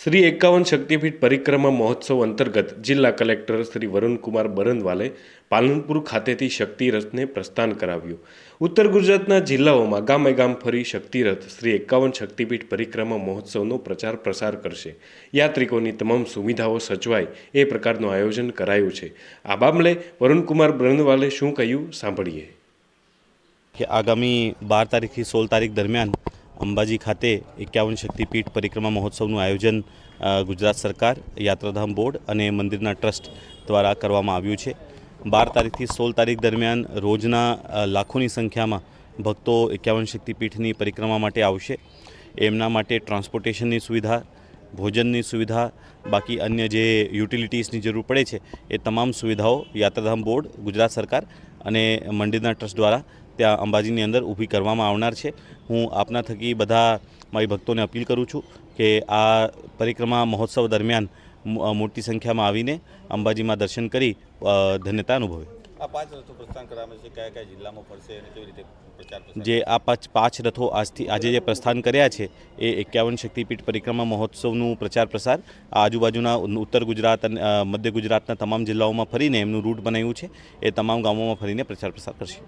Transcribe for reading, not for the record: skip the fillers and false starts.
શ્રી 51 શક્તિપીઠ પરિક્રમા મહોત્સવ અંતર્ગત જિલ્લા કલેક્ટર શ્રી વરુણકુમાર બરંદવાલે પાલનપુર ખાતેથી શક્તિરથને પ્રસ્થાન કરાવ્યું। ઉત્તર ગુજરાતના જિલ્લાઓમાં ગામે ગામ ફરી શક્તિરથ શ્રી 51 શક્તિપીઠ પરિક્રમા મહોત્સવનો પ્રચાર પ્રસાર કરશે। યાત્રિકોની તમામ સુવિધાઓ સચવાય એ પ્રકારનું આયોજન કરાયું છે। આ મામલે વરુણકુમાર બરંદવાલે શું કહ્યું સાંભળીએ। કે આગામી 12 તારીખથી 16 તારીખ દરમિયાન અંબાજી ખાતે 51 શક્તિપીઠ પરિક્રમા મહોત્સવનું આયોજન ગુજરાત સરકાર, યાત્રાધામ બોર્ડ અને મંદિરના ટ્રસ્ટ દ્વારા કરવામાં આવ્યું છે। 12 તારીખથી 16 તારીખ દરમિયાન રોજના લાખોની સંખ્યામાં ભક્તો 51 શક્તિપીઠની પરિક્રમા માટે આવશે। એમના માટે ટ્રાન્સપોર્ટેશનની સુવિધા, ભોજનની સુવિધા, બાકી અન્ય જે યુટિલિટીઝની જરૂર પડે છે એ તમામ સુવિધાઓ યાત્રાધામ બોર્ડ, ગુજરાત સરકાર અને મંદિરના ટ્રસ્ટ દ્વારા ત્યાં અંબાજીની અંદર ઊભી કરવામાં આવનાર છે। હું આપના થકી બધા મારી ભક્તોને અપીલ કરું છું કે આ પરિક્રમા મહોત્સવ દરમિયાન મોટી સંખ્યામાં આવીને અંબાજીમાં દર્શન કરી ધન્યતા અનુભવે। આ 5 રથો પ્રસ્થાન કરવામાં છે, કયા કયા જિલ્લામાં ફરશે અને કેવી રીતે પ્રચાર પ્રસાર? જે આ 5 રથો આજે જે પ્રસ્થાન કર્યા છે એ 51 શક્તિપીઠ પરિક્રમા મહોત્સવનું પ્રચાર પ્રસાર આજુબાજુના ઉત્તર ગુજરાત અને મધ્ય ગુજરાતના તમામ જિલ્લાઓમાં ફરીને એમનું રૂટ બનાવ્યું છે, એ તમામ ગામોમાં ફરીને પ્રચાર પ્રસાર કરશે।